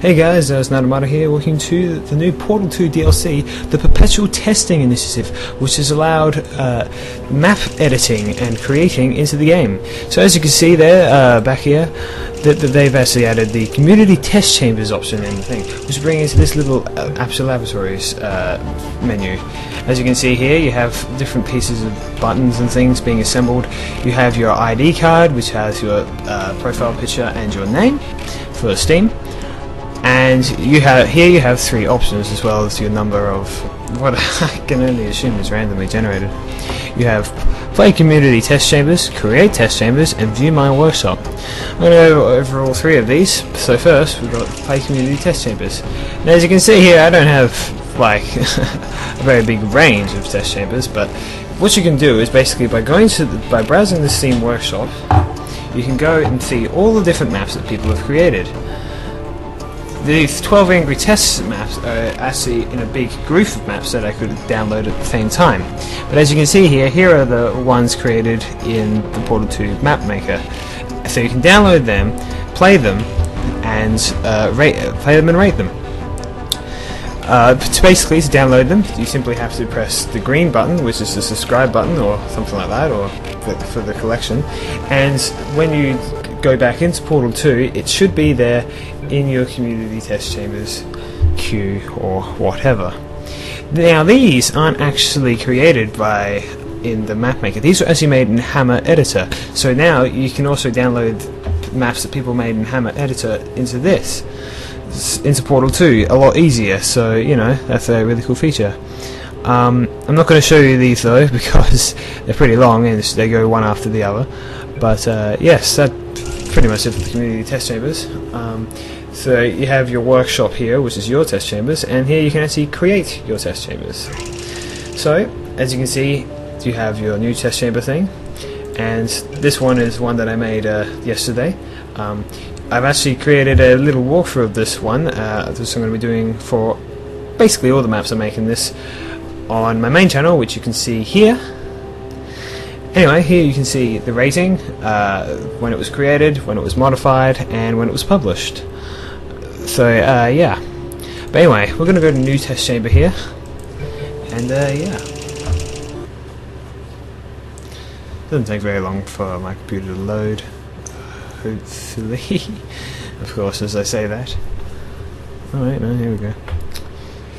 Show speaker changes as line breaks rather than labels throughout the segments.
Hey guys, Ihasnotomato here, welcome to the new Portal 2 DLC, The Perpetual testing initiative, which has allowed map editing and creating into the game. So as you can see there, back here, they've actually added the community test chambers option in the thing, which brings into this little Apps Laboratories menu. As you can see here, you have different pieces of buttons and things being assembled. You have your ID card, which has your profile picture and your name for Steam. And you have three options as well as your number of what I can only assume is randomly generated. You have play community test chambers, create test chambers, and view my workshop. I'm going to go over all three of these. So first we've got play community test chambers. Now as you can see here, I don't have like a very big range of test chambers, but what you can do is basically by browsing the Steam workshop, you can go and see all the different maps that people have created. These 12 Angry Tests maps are actually in a big group of maps that I could download at the same time. But as you can see here are the ones created in the Portal 2 map maker. So you can download them, play them, and rate them. Basically, to download them, you simply have to press the green button, which is the subscribe button or something like that, or for the collection. And when you go back into Portal 2, it should be there in your community test chambers queue or whatever. Now these aren't actually created in the map maker. These were actually made in Hammer Editor. So now you can also download maps that people made in Hammer Editor into Portal 2 a lot easier. So you know, that's a really cool feature. I'm not going to show you these though because they're pretty long and they go one after the other. But yes, that's pretty much it for the community test chambers. So you have your workshop here, which is your test chambers, and here you can actually create your test chambers. So as you can see, you have your new test chamber thing, and this one is one that I made yesterday. I've actually created a little walkthrough of this one. This I'm going to be doing for basically all the maps I'm making this on my main channel, which you can see here. Anyway, here you can see the rating, when it was created, when it was modified, and when it was published. So, yeah. But anyway, we're going to go to new test chamber here, and yeah. Doesn't take very long for my computer to load, hopefully. Of course, as I say that. Alright, no, here we go.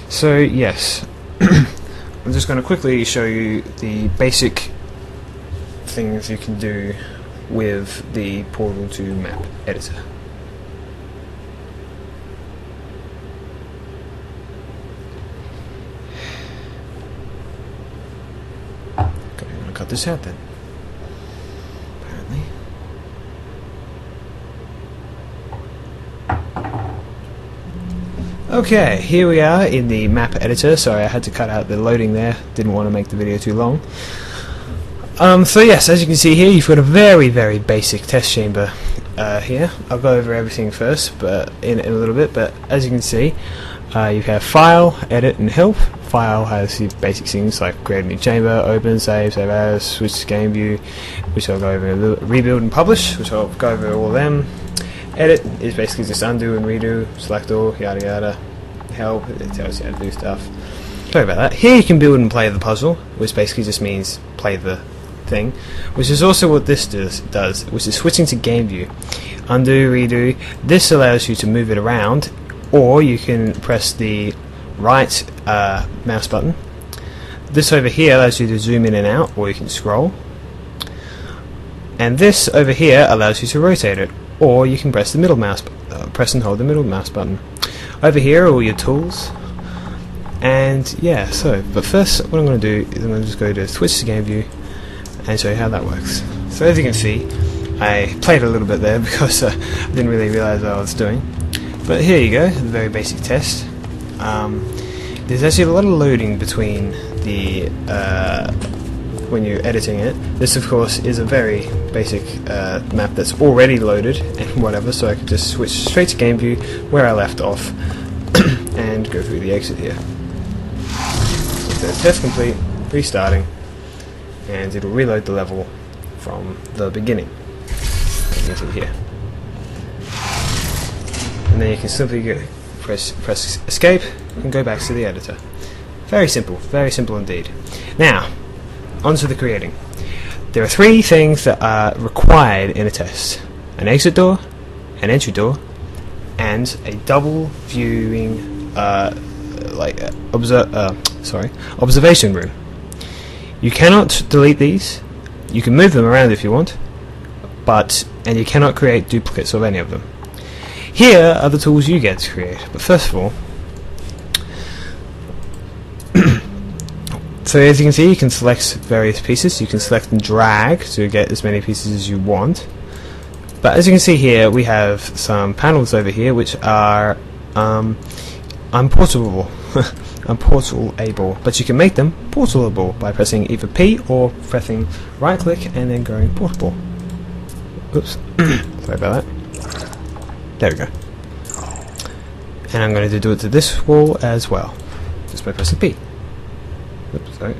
So, yes. I'm just going to quickly show you the basic things you can do with the Portal 2 map editor. Okay, I'm gonna cut this out then. Apparently. Okay, here we are in the map editor. Sorry, I had to cut out the loading there. Didn't want to make the video too long. So yes, as you can see here, you've got a very, very basic test chamber here. I'll go over everything first, but in a little bit. But as you can see, you have File, Edit, and Help. File has the basic things like create a new chamber, open, save as, switch to game view, which I'll go over in a little. Rebuild and publish, which I'll go over all of them. Edit is basically just undo and redo, select all, yada yada. Help, it tells you how to do stuff. Sorry about that. Here you can build and play the puzzle, which basically just means play the thing, which is also what this does, which is switching to game view. Undo, redo. This allows you to move it around, or you can press the right mouse button. This over here allows you to zoom in and out, or you can scroll. And this over here allows you to rotate it, or you can press the middle mouse, press and hold the middle mouse button. Over here are all your tools. And yeah, but first what I'm going to do is I'm going to just go to switch to game view and show you how that works. So as you can see, I played a little bit there because I didn't really realise what I was doing. But here you go, the very basic test. There's actually a lot of loading between the when you're editing it. This of course is a very basic map that's already loaded and whatever, so I can just switch straight to game view where I left off and go through the exit here. So test complete, restarting, and it'll reload the level from the beginning. As you can see here. And and then you can simply press escape and go back to the editor. Very simple indeed. Now, onto the creating. There are three things that are required in a test: an exit door, an entry door, and a double viewing observation room. You cannot delete these. You can move them around if you want, and you cannot create duplicates of any of them. Here are the tools you get to create. But first of all, so as you can see, you can select various pieces. You can select and drag to get as many pieces as you want. But as you can see here, we have some panels over here which are unportable, unportable. But you can make them portable by pressing either P or pressing right click and then going portable. Oops, sorry about that. There we go. And I'm going to do it to this wall as well, just by pressing P. Oops, sorry.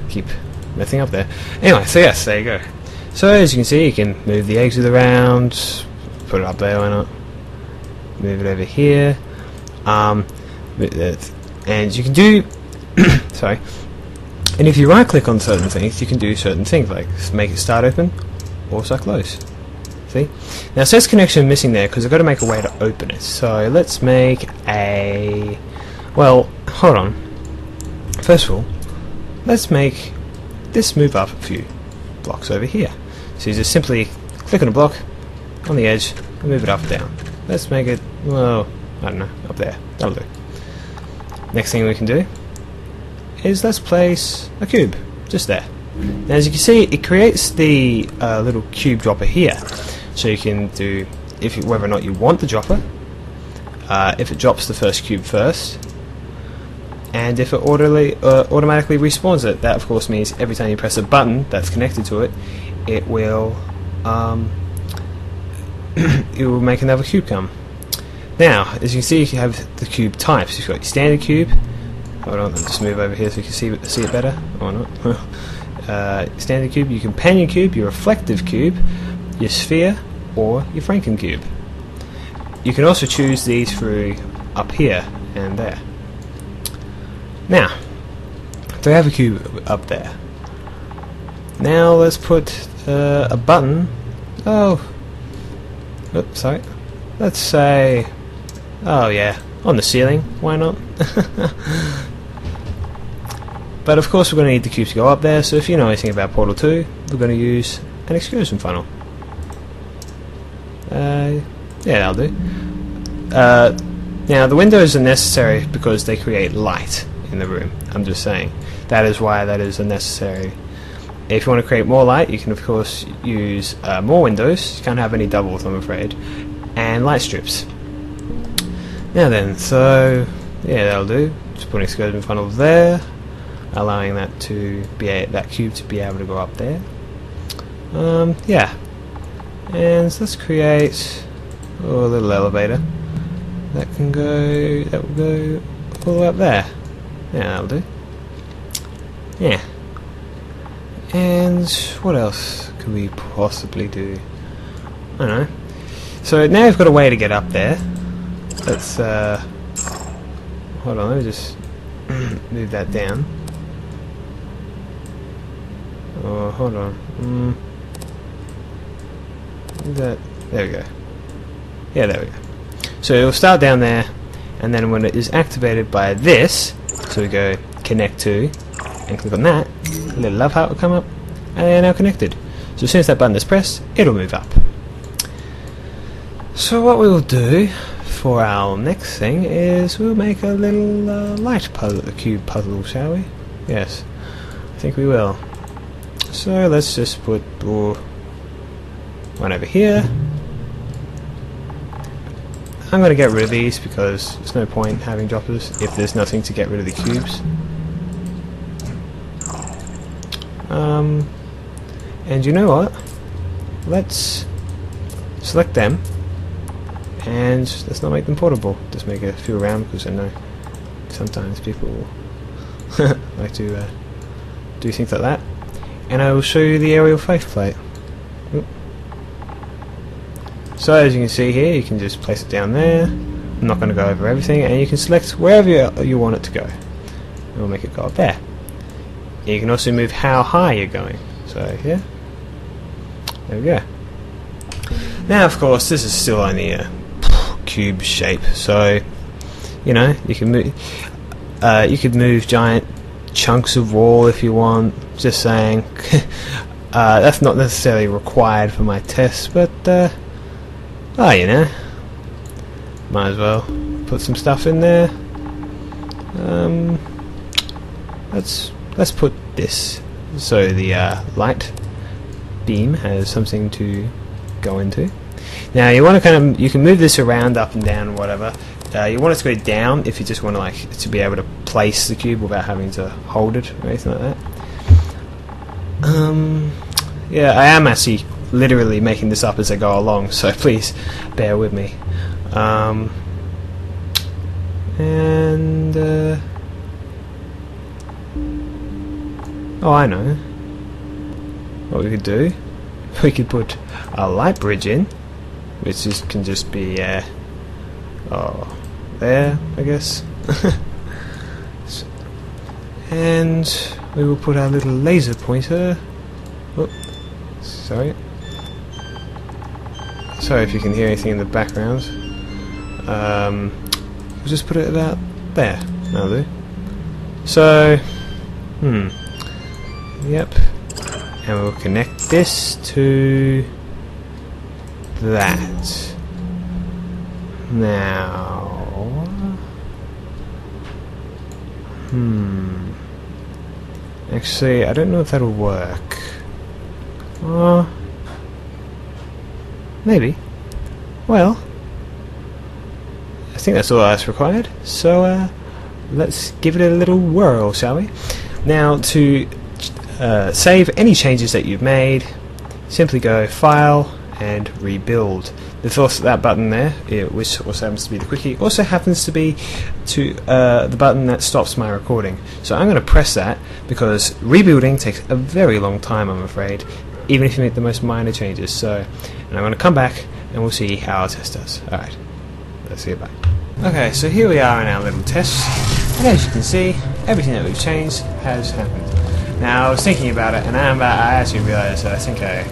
Keep messing up there. Anyway, so yes, there you go. So as you can see, you can move the exit around, put it up there, why not? Move it over here, and you can do, sorry, and if you right click on certain things, you can do certain things, like make it start open, or start close. See? Now it says connection missing there, because I've got to make a way to open it. So let's make a, well, hold on. First of all, let's make this move up a few blocks over here. So you just simply click on a block on the edge and move it up or down. Let's make it, well, I don't know, up there. That'll do. Next thing we can do is let's place a cube just there. Now as you can see, it creates the little cube dropper here. So you can do whether or not you want the dropper, if it drops the first cube first, and if it automatically respawns it. That of course means every time you press a button that's connected to it, it will make another cube come. Now, as you can see, you have the cube types. You've got your standard cube. Hold on, I'll just move over here so you can see it better. Or not. Standard cube, your companion cube, your reflective cube, your sphere, or your Franken cube. You can also choose these through up here and there. Now, so I have a cube up there. Now let's put a button. Oh, oops, sorry. Let's say, oh yeah, on the ceiling. Why not? But of course we're going to need the cube to go up there. So if you know anything about Portal 2, we're going to use an excursion funnel. Yeah, that'll do. Now the windows are necessary because they create light in the room. I'm just saying. That is why that is unnecessary. If you want to create more light, you can of course use more windows. You can't have any doubles, I'm afraid. And light strips. Now then, so yeah, that'll do. Just put an excursion funnel there, allowing that cube to be able to go up there. Yeah. And so let's create a little elevator that can go. That will go all the way up there. Yeah, that'll do. Yeah. And what else could we possibly do? I don't know. So now we've got a way to get up there. Let's hold on. Let me just move that down. Oh, hold on. There we go. Yeah, there we go. So it will start down there, and then when it is activated by this, so we go connect to, and click on that, a little love heart will come up, and they are now connected. So as soon as that button is pressed, it'll move up. So what we will do for our next thing is we'll make a little light puzzle, a cube puzzle, shall we? Yes, I think we will. So let's just put one over here. I'm going to get rid of these because there's no point having droppers if there's nothing to get rid of the cubes. And you know what? Let's select them and let's not make them portable. Just make a few around because I know sometimes people like to do things like that. And I will show you the aerial faceplate. So So as you can see here, you can just place it down there. I'm not going to go over everything, and you can select wherever you want it to go. And we'll make it go up there. You can also move how high you're going. So here, there we go. Now of course this is still only a cube shape, so you know you can move giant chunks of wall if you want. Just saying. That's not necessarily required for my test, but oh, you know, might as well put some stuff in there. Let's put this so the light beam has something to go into. Now you want to you can move this around, up and down, whatever. You want it to go down if you just want to to be able to place the cube without having to hold it or anything like that. Yeah, I am actually literally making this up as I go along, so please bear with me. Oh, I know what we could do. We could put a light bridge in, which can just be oh, there, I guess. And we will put our little laser pointer. Oh, sorry if you can hear anything in the background. We'll just put it about there. That'll do. So, yep. And we'll connect this to that. Now, actually, I don't know if that'll work. Maybe. Well, I think that's all that's required. So let's give it a little whirl, shall we? Now, to save any changes that you've made, simply go File and Rebuild. That button there, which also happens to be the quickie, also happens to be the button that stops my recording. So I'm going to press that because rebuilding takes a very long time, I'm afraid, even if you make the most minor changes. So, and I'm going to come back and we'll see how our test does. Alright, let's see it back. Okay, so here we are in our little test, and as you can see, everything that we've changed has happened. Now, I was thinking about it, and I actually realised that I think I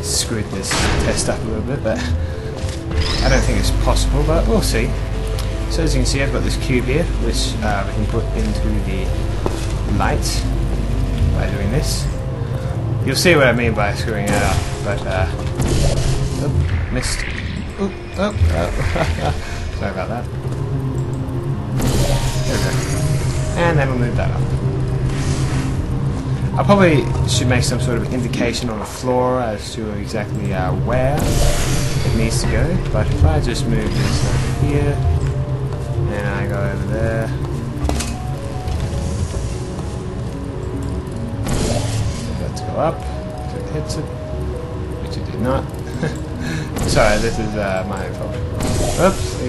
screwed this test up a little bit, but I don't think it's possible, but we'll see. So as you can see, I've got this cube here, which we can put into the light by doing this. You'll see what I mean by screwing it up, but oh, missed. Oh. Sorry about that. There we go. And then we'll move that up. I probably should make some sort of indication on the floor as to exactly where it needs to go, but if I just move this over here, and I go over there, let's go up, so it hits it, which it did not. Sorry, this is my own fault. Oops,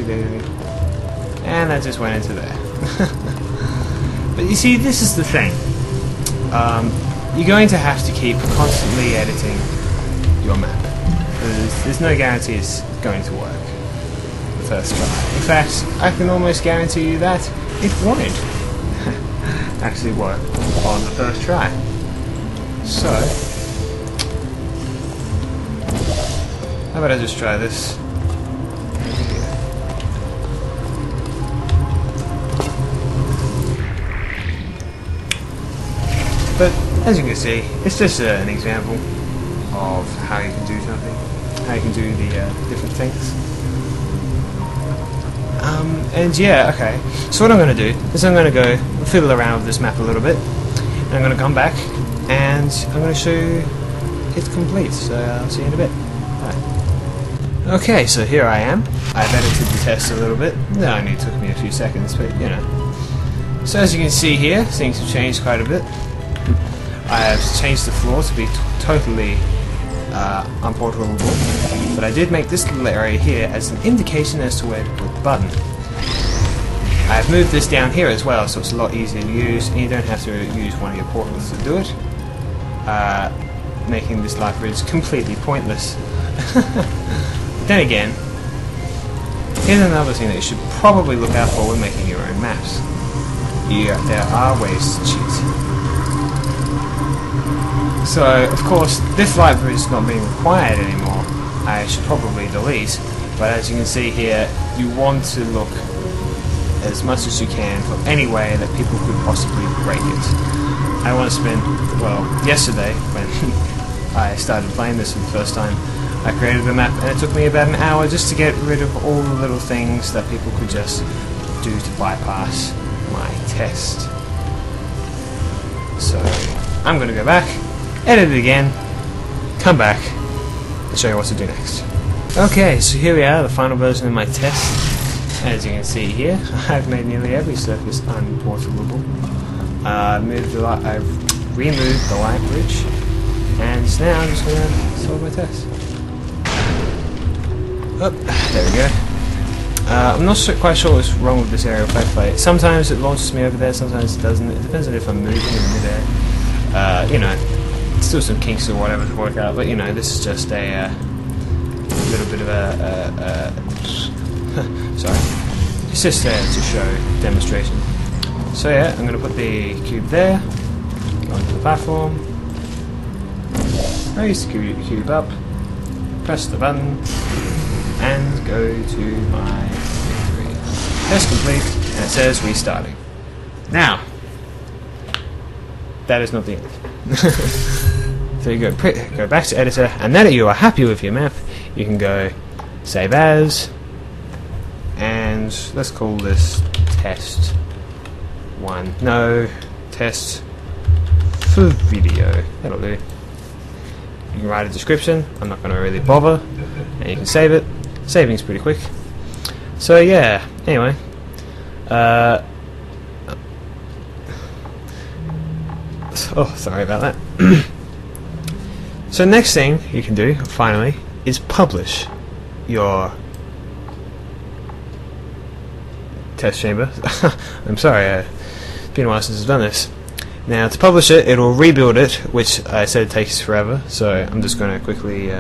and that just went into there. But you see, this is the thing. You're going to have to keep constantly editing your map. There's no guarantee it's going to work the first try. In fact, I can almost guarantee you that it won't actually work on the first try. So, how about I just try this? But as you can see, it's just an example of how you can do something, how you can do the different things. And yeah, okay. So what I'm going to do is I'm going to go fiddle around with this map a little bit, and I'm going to come back and I'm going to show you it's complete. So I'll see you in a bit. Bye. Okay, so here I am. I've edited the test a little bit. It only took me a few seconds, but you know. So as you can see here, things have changed quite a bit. I have changed the floor to be totally unportable, but I did make this little area here as an indication as to where to put the button. I have moved this down here as well, so it's a lot easier to use, and you don't have to use one of your portals to do it, making this light bridge completely pointless. then again, here's another thing that you should probably look out for when making your own maps. There are ways to cheat. So, of course, this library is not being required anymore. I should probably delete, but as you can see here, you want to look as much as you can for any way that people could possibly break it. I want to spend, well, yesterday, when I started playing this for the first time, I created the map, and it took me about an hour just to get rid of all the little things that people could just do to bypass my test. So, I'm going to go back, edit it again, come back, and show you what to do next. Okay, so here we are, the final version of my test. As you can see here, I've made nearly every surface unwaterable. I've removed the light bridge, and now I'm just going to solve my test. Oh, there we go. I'm not quite sure what's wrong with this aerial flashlight. Sometimes it launches me over there, sometimes it doesn't. It depends on if I'm moving in midair. You know, still some kinks or whatever to work out, but you know, this is just a little bit of sorry. It's just there to show demonstration. So yeah, I'm going to put the cube there, go onto the platform, raise the cube up, press the button, and go to my victory. Test complete, and it says restarting. Now, that is not the end. So you go back to editor, and now that you are happy with your map, you can go save as, and let's call this test 1. No, test for video. That'll do. You can write a description. I'm not going to really bother, and you can save it. Saving's pretty quick. So yeah. Anyway, oh, sorry about that. So next thing you can do, finally, is publish your test chamber. I'm sorry, it's been a while since I've done this. Now to publish it, it'll rebuild it, which I said takes forever, so I'm just going to quickly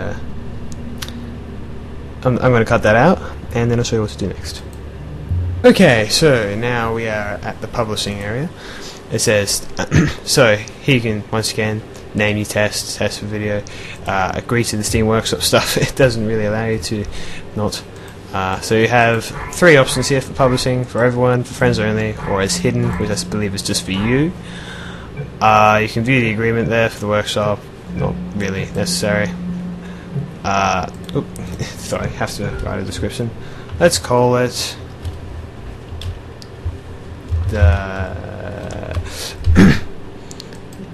I'm going to cut that out, and then I'll show you what to do next. Okay, so now we are at the publishing area. It says, so here you can once again name your test for video, agree to the Steam Workshop stuff. It doesn't really allow you to not. So you have 3 options here for publishing: for everyone, for friends only, or as hidden, which I believe is just for you. You can view the agreement there for the workshop. Not really necessary. Sorry, I have to write a description. Let's call it the.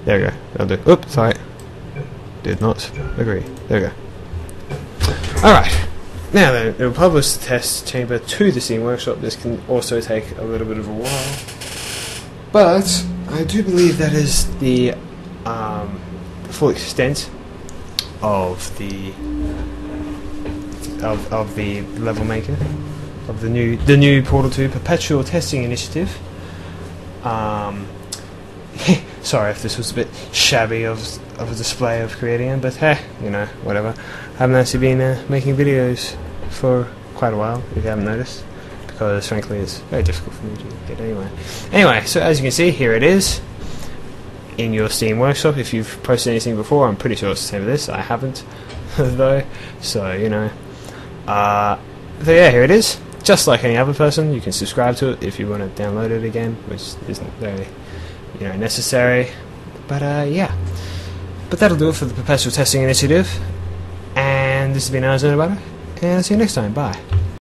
There we go. That'll do. Oops, sorry. Did not agree. There we go. Alright. Now then, it will publish the test chamber to the Steam Workshop. This can also take a little bit of a while. But I do believe that is the full extent of the level maker of the new Portal 2 Perpetual testing initiative. Sorry if this was a bit shabby of a display of creating it, but hey, you know, whatever. I haven't actually been making videos for quite a while, if you haven't noticed, because frankly it's very difficult for me to get anyway. Anyway, so as you can see, here it is in your Steam Workshop. If you've posted anything before, I'm pretty sure it's the same as this. I haven't, though, so you know. So yeah, here it is. Just like any other person, you can subscribe to it if you want to download it again, which isn't very, you know, necessary. But yeah. But that'll do it for the Perpetual Testing Initiative. And this has been Ihasnotomato, and I'll see you next time. Bye.